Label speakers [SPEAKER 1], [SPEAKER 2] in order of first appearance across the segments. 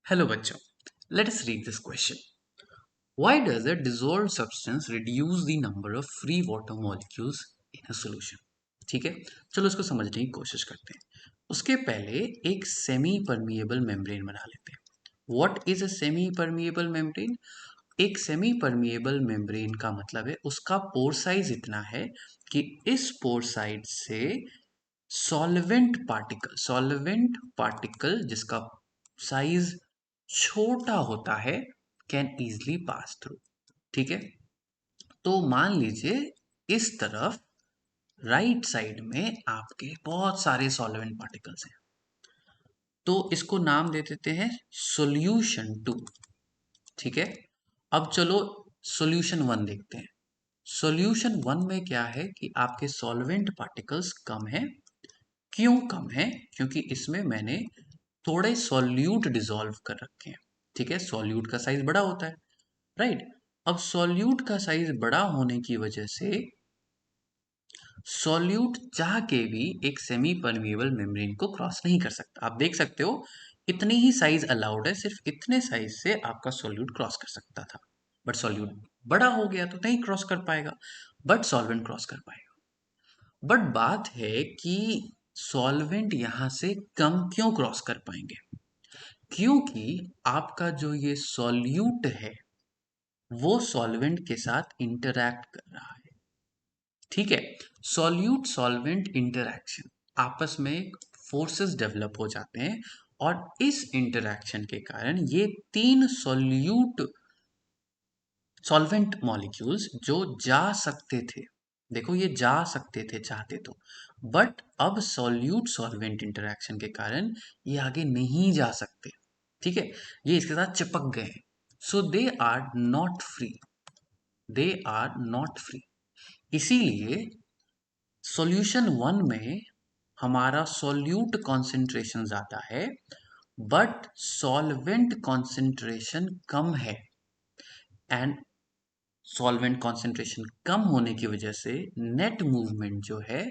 [SPEAKER 1] Hello बच्चों, let us read this question. Why does a dissolved substance reduce the number of free water molecules in a solution? ठीक है, चलो इसको समझने की कोशिश करते हैं। उसके पहले एक सेमी परमिएबल मेम्ब्रेन बना लेते हैं। What is a semi permeable membrane? एक सेमी परमिएबल मेम्ब्रेन का मतलब है उसका पोर साइज इतना है कि इस पोर साइज से सॉल्वेंट पार्टिकल जिसका साइज छोटा होता है कैन इजली पास थ्रू। ठीक है, तो मान लीजिए इस तरफ राइट साइड में आपके बहुत सारे सॉल्वेंट पार्टिकल्स हैं, तो इसको नाम दे देते हैं सॉल्यूशन टू। ठीक है, अब चलो सॉल्यूशन वन देखते हैं। सॉल्यूशन वन में क्या है कि आपके सॉल्वेंट पार्टिकल्स कम है। क्यों कम है? क्योंकि इसमें मैंने थोड़े सॉल्यूट डिसॉल्व कर रखे हैं। ठीक है, सॉल्यूट का साइज बड़ा होता है, राइट। अब सॉल्यूट का साइज बड़ा होने की वजह से सॉल्यूट चाह के भी एक सेमी परमिएबल मेम्ब्रेन को क्रॉस नहीं कर सकता। आप देख सकते हो इतनी ही साइज अलाउड है, सिर्फ इतने साइज से आपका सॉल्यूट क्रॉस कर सकता था, बट सॉल्यूट बड़ा हो गया तो नहीं क्रॉस कर पाएगा, बट सॉल्वेंट क्रॉस कर पाएगा। बट बात है कि सॉल्वेंट यहां से कम क्यों क्रॉस कर पाएंगे? क्योंकि आपका जो ये सॉल्यूट है वो सॉल्वेंट के साथ इंटरैक्ट कर रहा है। ठीक है, सॉल्यूट सॉल्वेंट इंटरैक्शन आपस में फोर्सेस डेवलप हो जाते हैं, और इस इंटरैक्शन के कारण ये तीन सॉल्वेंट मॉलिक्यूल्स जो जा सकते थे, देखो ये जा सकते थे चाहते तो, बट अब सॉल्यूट सॉल्वेंट इंटरैक्शन के कारण ये आगे नहीं जा सकते। ठीक है, ये इसके साथ चिपक गए हैं, सो दे आर नॉट फ्री। इसीलिए सॉल्यूशन वन में हमारा सॉल्यूट कॉन्सेंट्रेशन ज्यादा है, बट सॉल्वेंट कॉन्सेंट्रेशन कम है। एंड सॉल्वेंट कॉन्सेंट्रेशन कम होने की वजह से नेट मूवमेंट जो है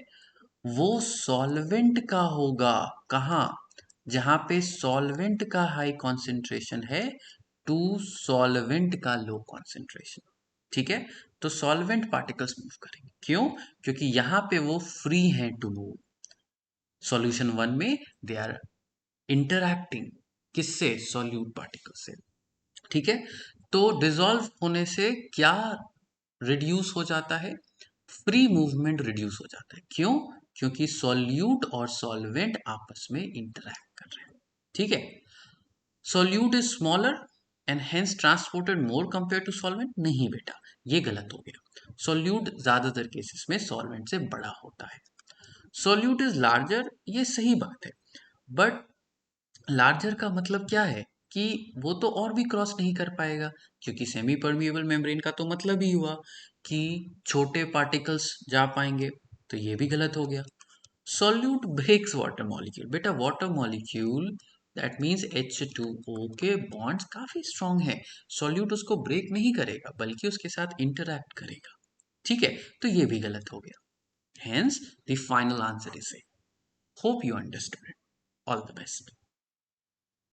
[SPEAKER 1] वो सॉल्वेंट का होगा। कहाँ? जहां पे सॉल्वेंट का हाई कॉन्सेंट्रेशन है टू सॉल्वेंट का लो कॉन्सेंट्रेशन। ठीक है, तो सॉल्वेंट पार्टिकल्स मूव करेंगे। क्यों? क्योंकि यहां पे वो फ्री हैं टू मूव। सॉल्यूशन वन में दे आर इंटरैक्टिंग किससे? सॉल्यूट पार्टिकल से। ठीक है, तो डिसॉल्व होने से क्या रिड्यूस हो जाता है? फ्री मूवमेंट रिड्यूस हो जाता है। क्यों? क्योंकि सॉल्यूट और सॉल्वेंट आपस में इंटरैक्ट कर रहे हैं। ठीक है, solute is smaller and hence transported more compare to solvent. नहीं बेटा, ये गलत हो गया। सॉल्यूट ज्यादातर केसेस में सॉल्वेंट से बड़ा होता है। सॉल्यूट इज लार्जर, ये सही बात है, बट लार्जर का मतलब क्या है कि वो तो और भी क्रॉस नहीं कर पाएगा, क्योंकि सेमी परमिएबल मेम्ब्रेन का तो मतलब ही हुआ कि छोटे पार्टिकल्स जा पाएंगे, तो ये भी गलत हो गया। Solute breaks water molecule. बेटा water molecule that means H2O के बॉन्ड्स काफी स्ट्रांग है, सॉल्यूट उसको ब्रेक नहीं करेगा बल्कि उसके साथ इंटरैक्ट करेगा। ठीक है, तो ये भी गलत हो गया। Hence the final answer is a. Hope you understood. All the best.